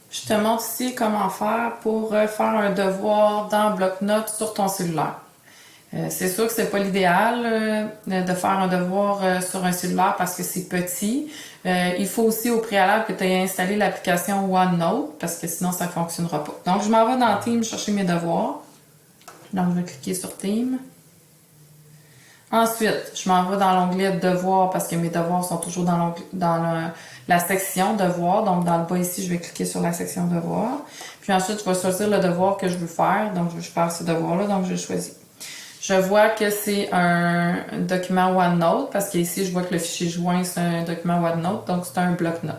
Je te montre ici comment faire pour faire un devoir dans bloc-notes sur ton cellulaire. C'est sûr que c'est pas l'idéal de faire un devoir sur un cellulaire parce que c'est petit. Il faut aussi au préalable que tu aies installé l'application OneNote parce que sinon ça fonctionnera pas. Donc je m'en vais dans Team chercher mes devoirs. Donc je vais cliquer sur Team. Ensuite, je m'en vais dans l'onglet Devoirs parce que mes devoirs sont toujours dans la section Devoirs. Donc, dans le bas ici, je vais cliquer sur la section Devoirs. Puis ensuite, je vais choisir le devoir que je veux faire. Donc, je veux faire ce devoir-là. Donc, je choisis. Je vois que c'est un document OneNote parce qu'ici, je vois que le fichier joint, c'est un document OneNote. Donc, c'est un bloc-notes.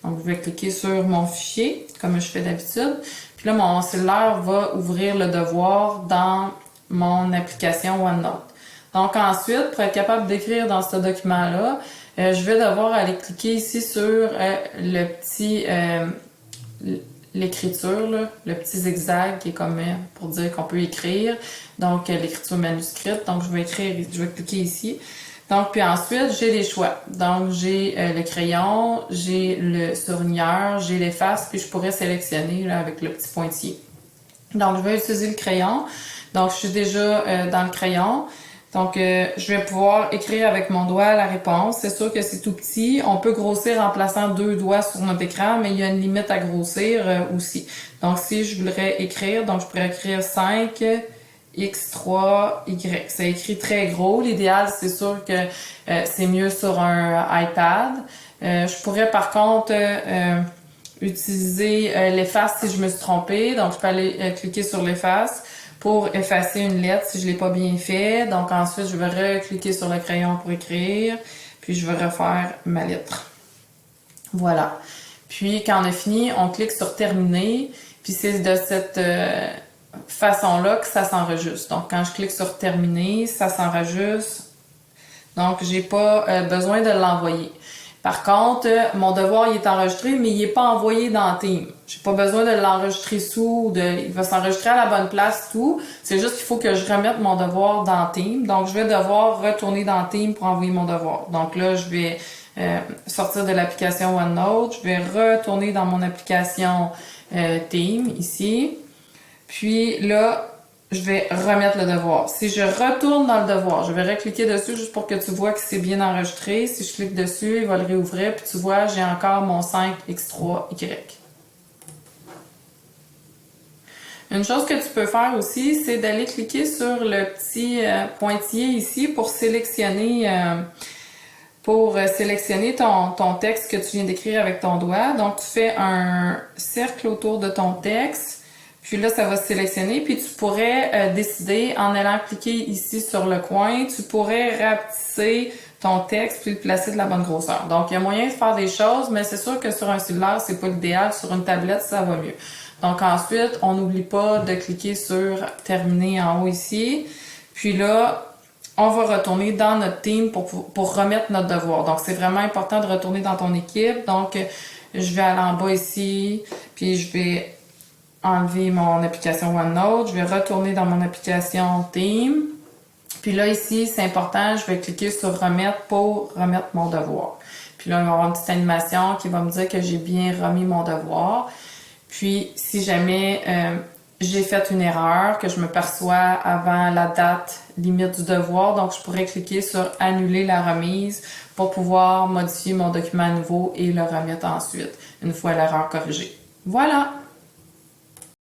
Donc, je vais cliquer sur mon fichier, comme je fais d'habitude. Puis là, mon cellulaire va ouvrir le devoir dans mon application OneNote. Donc ensuite, pour être capable d'écrire dans ce document-là, je vais devoir aller cliquer ici sur le petit l'écriture, le petit zigzag qui est comme pour dire qu'on peut écrire. Donc l'écriture manuscrite. Donc je vais cliquer ici. Donc puis ensuite, j'ai les choix. Donc j'ai le crayon, j'ai le surligneur, j'ai l'efface, puis je pourrais sélectionner là, avec le petit pointillé. Donc je vais utiliser le crayon. Donc je suis déjà dans le crayon. Donc, je vais pouvoir écrire avec mon doigt la réponse. C'est sûr que c'est tout petit. On peut grossir en plaçant 2 doigts sur notre écran, mais il y a une limite à grossir aussi. Donc, si je voudrais écrire, donc je pourrais écrire 5 X3Y. C'est écrit très gros. L'idéal, c'est sûr que c'est mieux sur un iPad. Je pourrais par contre utiliser l'efface si je me suis trompée. Donc, je peux aller cliquer sur l'efface pour effacer une lettre si je l'ai pas bien fait. Donc ensuite, je vais recliquer sur le crayon pour écrire, puis je vais refaire ma lettre. Voilà. Puis quand on a fini, on clique sur terminer, puis c'est de cette façon-là que ça s'enregistre. Donc quand je clique sur terminer, ça s'enregistre. Donc j'ai pas besoin de l'envoyer. Par contre, mon devoir il est enregistré, mais il est pas envoyé dans Team. J'ai pas besoin de l'enregistrer il va s'enregistrer à la bonne place, tout. C'est juste qu'il faut que je remette mon devoir dans Team. Donc, je vais devoir retourner dans Team pour envoyer mon devoir. Donc là, je vais sortir de l'application OneNote. Je vais retourner dans mon application Team, ici. Puis là, je vais remettre le devoir. Si je retourne dans le devoir, je vais recliquer dessus juste pour que tu vois que c'est bien enregistré. Si je clique dessus, il va le réouvrir. Puis tu vois, j'ai encore mon 5X3Y. Une chose que tu peux faire aussi, c'est d'aller cliquer sur le petit pointillé ici pour sélectionner ton texte que tu viens d'écrire avec ton doigt. Donc, tu fais un cercle autour de ton texte. Puis là, ça va se sélectionner. Puis tu pourrais décider, en allant cliquer ici sur le coin, tu pourrais rapetisser ton texte puis le placer de la bonne grosseur. Donc, il y a moyen de faire des choses, mais c'est sûr que sur un cellulaire, c'est pas l'idéal. Sur une tablette, ça va mieux. Donc ensuite, on n'oublie pas de cliquer sur terminer en haut ici. Puis là, on va retourner dans notre team pour remettre notre devoir. Donc c'est vraiment important de retourner dans ton équipe. Donc je vais aller en bas ici, puis je vais enlever mon application OneNote. Je vais retourner dans mon application Team. Puis là ici, c'est important, je vais cliquer sur remettre pour remettre mon devoir. Puis là, il va y avoir une petite animation qui va me dire que j'ai bien remis mon devoir. Puis, si jamais j'ai fait une erreur, que je me perçois avant la date limite du devoir, donc je pourrais cliquer sur « Annuler la remise » pour pouvoir modifier mon document à nouveau et le remettre ensuite, une fois l'erreur corrigée. Voilà!